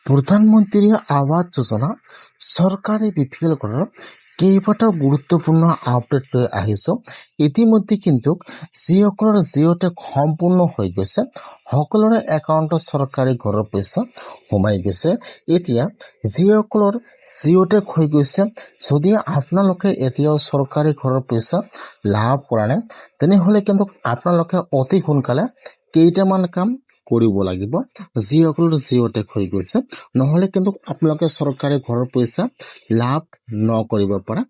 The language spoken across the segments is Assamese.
প্ৰধানমন্ত্ৰী আৱাস যোজনা চৰকাৰে বিপিএল ঘৰৰ কেইবাটাও গুৰুত্বপূৰ্ণ আপডেট লৈ আহিছো। ইতিমধ্যে কিন্তু যিসকলৰ জিঅ' টেক সম্পূৰ্ণ হৈ গৈছে সকলোৰে একাউণ্টত চৰকাৰী ঘৰৰ পইচা সোমাই গৈছে। এতিয়া যিসকলৰ জিঅ' টেক হৈ গৈছে, যদি আপোনালোকে এতিয়াও চৰকাৰী ঘৰৰ পইচা লাভ কৰা নাই তেনেহ'লে কিন্তু আপোনালোকে অতি সোনকালে কেইটামান কাম কৰিব লাগিব। যিসকলৰ জিঅ' টেক হৈ গৈছে, নহ'লে কিন্তু আপোনালোকে চৰকাৰী ঘৰৰ পইচা লাভ নকৰিব পাৰে।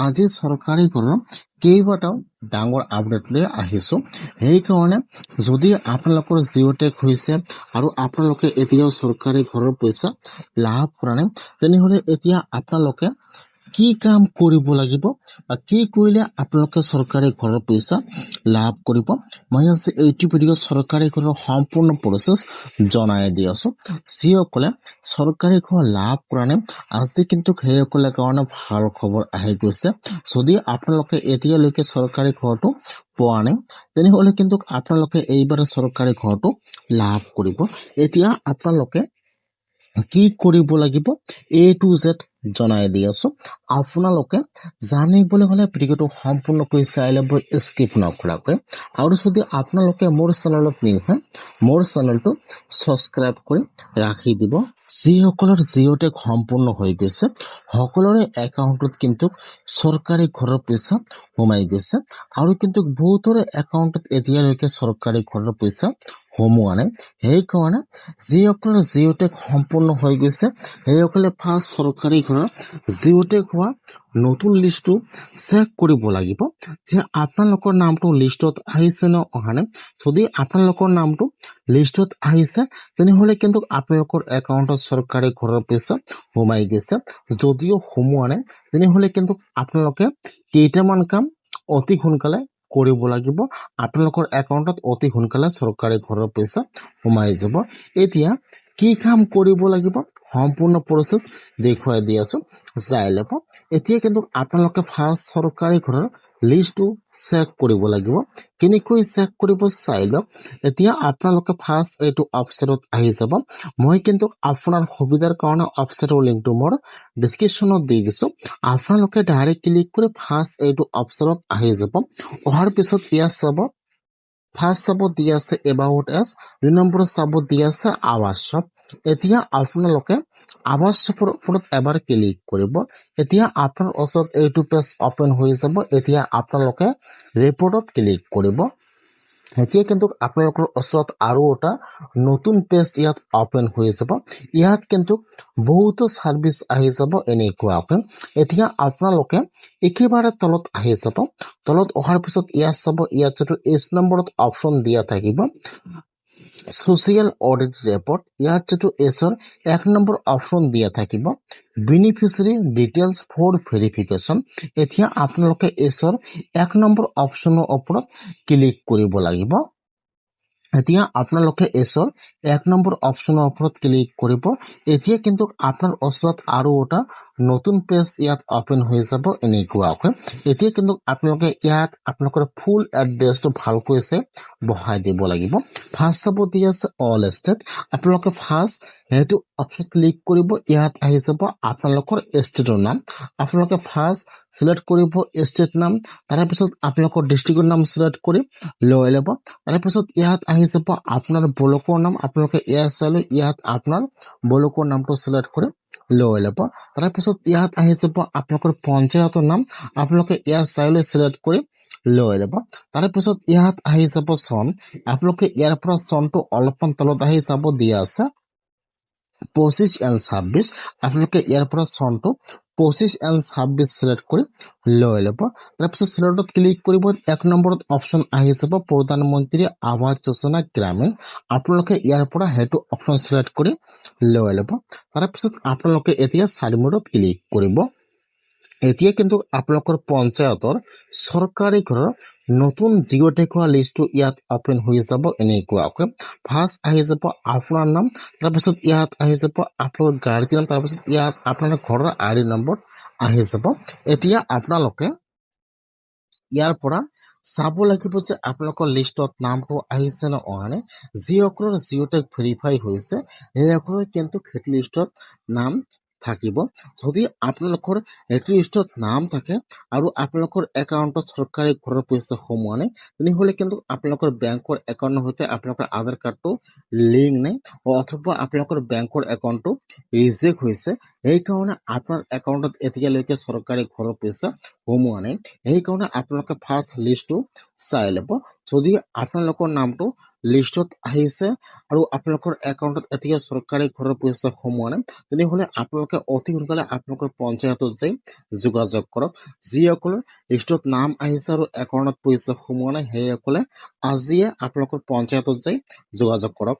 আজি চৰকাৰী ঘৰৰ কেইবাটাও ডাঙৰ আপডেট লৈ আহিছো। সেইকাৰণে যদি আপোনালোকৰ জিঅ' টেক হৈছে আৰু আপোনালোকে এতিয়াও চৰকাৰী ঘৰৰ পইচা লাভ কৰা নাই তেনেহ'লে এতিয়া আপোনালোকে কি কাম কৰিব লাগিব বা কি কৰিলে আপোনালোকে চৰকাৰী ঘৰৰ পইচা লাভ কৰিব, মই আজি এইটো ভিডিঅ'ত চৰকাৰী ঘৰৰ সম্পূৰ্ণ প্ৰচেছ জনাই দি আছোঁ। যিসকলে চৰকাৰী ঘৰ লাভ কৰা নাই আজি কিন্তু সেইসকলৰ কাৰণে ভাল খবৰ আহি গৈছে। যদি আপোনালোকে এতিয়ালৈকে চৰকাৰী ঘৰটো পোৱা নাই তেনেহ'লে কিন্তু আপোনালোকে এইবাৰ চৰকাৰী ঘৰটো লাভ কৰিব। এতিয়া আপোনালোকে কি কৰিব লাগিব A to Z জনাই দি আছোঁ। আপোনালোকে জানিবলৈ হ'লে ভিডিঅ'টো সম্পূৰ্ণকৈ চাই ল'ব স্কিপ নকৰাকৈ। আৰু যদি আপোনালোকে মোৰ চেনেলত নিউ হয় মোৰ চেনেলটো ছাবস্ক্ৰাইব কৰি ৰাখি দিব। যিসকলৰ জিঅ' টেক সম্পূৰ্ণ হৈ গৈছে সকলোৰে একাউণ্টত কিন্তু চৰকাৰী ঘৰৰ পইচা সোমাই গৈছে আৰু কিন্তু বহুতৰে একাউণ্টত এতিয়ালৈকে চৰকাৰী ঘৰৰ পইচা সোমোৱা নাই। সেইকাৰণে যিসকলৰ জিঅ' টেক সম্পূৰ্ণ হৈ গৈছে সেইসকলে ফাৰ্ষ্ট চৰকাৰী ঘৰৰ জিঅ' টেক হোৱা নতুন লিষ্টটো চেক কৰিব লাগিব যে আপোনালোকৰ নামটো লিষ্টত আহিছে নে অহা নাই। যদি আপোনালোকৰ নামটো লিষ্টত আহিছে তেনেহ'লে কিন্তু আপোনালোকৰ একাউণ্টত চৰকাৰী ঘৰৰ পইচা সোমাই গৈছে। যদিও সোমোৱা নাই তেনেহ'লে কিন্তু আপোনালোকে কেইটামান কাম অতি সোনকালে কৰিব লাগিব। আপোনালোকৰ একাউণ্টত অতি সোনকালে চৰকাৰী ঘৰৰ পইচা সোমাই যাব। এতিয়া কি কাম কৰিব লাগিব সম্পূৰ্ণ প্ৰচেছ দেখুৱাই দি আছোঁ, চাই ল'ব। এতিয়া কিন্তু আপোনালোকে ফাৰ্ষ্ট চৰকাৰী ঘৰৰ লিষ্টটো চেক কৰিব লাগিব। কেনেকৈ চেক কৰিব চাই লওক। এতিয়া আপোনালোকে ফাৰ্ষ্ট এইটো ৱেবছাইটত আহি যাব। মই কিন্তু আপোনাৰ সুবিধাৰ কাৰণে ৱেবছাইটৰ লিংকটো মোৰ ডিছক্ৰিপশ্যনত দি দিছোঁ। আপোনালোকে ডাইৰেক্ট ক্লিক কৰি ফাৰ্ষ্ট এইটো ৱেবছাইটত আহি যাব। অহাৰ পিছত ইয়াত চাব, ফাৰ্ষ্ট চাব দি আছে এবাউট এছ, ২ নম্বৰত চাব দি আছে আৱাস শ্বপ। এতিয়া আপোনালোকে আৱাস শ্বপৰ ওপৰত এবাৰ ক্লিক কৰিব। এতিয়া আপোনাৰ ওচৰত এইটো পেজ অপেন হৈ যাব। এতিয়া আপোনালোকে ৰিপৰ্টত ক্লিক কৰিব। এতিয়া কিন্তু আপোনালোকৰ ওচৰত আৰু এটা নতুন পেজ ইয়াত অপেন হৈ যাব। ইয়াত কিন্তু বহুতো ছাৰ্ভিচ আহি যাব এনেকুৱাকৈ। এতিয়া আপোনালোকে একেবাৰে তলত আহি যাব। তলত অহাৰ পিছত ইয়াত চাব, ইয়াত যিটো ১ নম্বৰত অপশ্যন দিয়া থাকিব ছ'চিয়েল অডিট ৰিপৰ্ট, ইয়াত যিটো এছৰ ১ নম্বৰ অপশ্যন দিয়া থাকিব বেনিফিচিয়াৰী ডিটেইলছ ফৰ ভেৰিফিকেশ্যন। এতিয়া আপোনালোকে এছৰ ১ নম্বৰ অপশ্যনৰ ওপৰত ক্লিক কৰিব লাগিব। এতিয়া আপোনালোকে এছৰ ১ নম্বৰ অপশ্যনৰ ওপৰত ক্লিক কৰিব। এতিয়া কিন্তু আপোনাৰ ওচৰত আৰু এটা নতুন পেজ ইয়াত অপেন হৈ যাব এনেকুৱাকৈ। এতিয়া কিন্তু আপোনালোকে ইয়াত আপোনালোকৰ ফুল এড্ৰেছটো ভালকৈ বহাই দিব লাগিব। ফাৰ্ষ্ট চাব দি আছে অল ষ্টেট। আপোনালোকে ফাৰ্ষ্ট সেইটো অপশ্যন ক্লিক কৰিব। ইয়াত আহি যাব আপোনালোকৰ ষ্টেটৰ নাম। আপোনালোকে ফাৰ্ষ্ট চিলেক্ট কৰিব ষ্টেট নাম, তাৰপিছত আপোনালোকৰ ডিষ্ট্ৰিক্টৰ নাম চিলেক্ট কৰি লৈ ল'ব। তাৰপিছত ইয়াত আহি যাব আপোনাৰ ব্লকৰ নাম। আপোনালোকে ইয়াত চাই লৈ ইয়াত আপোনাৰ ব্লকৰ নামটো চিলেক্ট কৰি লৈ ল'ব। তাৰপিছত ইয়াত আহি যাব আপোনালোকৰ পঞ্চায়তৰ নাম। আপোনালোকে ইয়াত চাই লৈ চিলেক্ট কৰি লৈ ল'ব। তাৰপিছত ইয়াত আহি যাব চন। আপোনালোকে ইয়াৰ পৰা চনটো অলপমান তলত আহি চাব দিয়া আছে ২৫ এণ্ড ২৬। আপোনালোকে ইয়াৰ পৰা চনটো ২৫ এণ্ড ২৬ চিলেক্ট কৰি লৈ ল'ব। তাৰপিছত চিলেক্টত ক্লিক কৰিব। ১ নম্বৰত অপশ্যন আহি যাব প্ৰধানমন্ত্ৰী আৱাস যোজনা গ্ৰামীণ। আপোনালোকে ইয়াৰ পৰা সেইটো অপশ্যন চিলেক্ট কৰি লৈ ল'ব। তাৰপিছত আপোনালোকে এতিয়া ছাবমিটত ক্লিক কৰিব। এতিয়া কিন্তু আপোনালোকৰ পঞ্চায়তৰ চৰকাৰী ঘৰৰ নতুন জিঅ' টেক হোৱা লিষ্টটো ইয়াত অপেন হৈ যাব এনেকুৱাকৈ। ফাৰ্ষ্ট আহি যাব আপোনাৰ নাম, তাৰপিছত ইয়াত আহি যাব আপোনাৰ গাৰ্ডিয়ান, তাৰপিছত ইয়াত আপোনাৰ ঘৰৰ ID নম্বৰ আহি যাব। এতিয়া আপোনালোকে ইয়াৰ পৰা চাব লাগিব যে আপোনালোকৰ লিষ্টত নামটো আহিছে নে অহা নাই। যিসকলৰ জিঅ' টেগ ভেৰিফাই হৈছে সেইসকলৰ কিন্তু সেইটো লিষ্টত নাম থাকিব। যদি আপোনালোকৰ সেইটো লিষ্টত নাম থাকে আৰু আপোনালোকৰ একাউণ্টত চৰকাৰী ঘৰৰ পইচা সোমোৱা নাই, তেনেহ'লে কিন্তু আপোনালোকৰ বেংকৰ একাউণ্টৰ সৈতে আপোনালোকৰ আধাৰ কাৰ্ডটো লিংক নাই অথবা আপোনালোকৰ বেংকৰ একাউণ্টটো ৰিজেক্ট হৈছে। সেইকাৰণে আপোনাৰ একাউণ্টত এতিয়ালৈকে চৰকাৰী ঘৰৰ পইচা সোমোৱা নাই। সেইকাৰণে আপোনালোকে ফাৰ্ষ্ট লিষ্টটো চাই ল'ব। যদি আপোনালোকৰ নামটো লিষ্টত আহিছে আৰু আপোনালোকৰ একাউণ্টত এতিয়া চৰকাৰী ঘৰৰ পইচা সোমোৱা নাই, তেনেহ'লে আপোনালোকে অতি সোনকালে আপোনালোকৰ পঞ্চায়তত যাই যোগাযোগ কৰক। যিসকলৰ লিষ্টত নাম আহিছে আৰু একাউণ্টত পইচা সোমোৱা নাই সেইসকলে আজিয়ে আপোনালোকৰ পঞ্চায়তত যাই যোগাযোগ কৰক।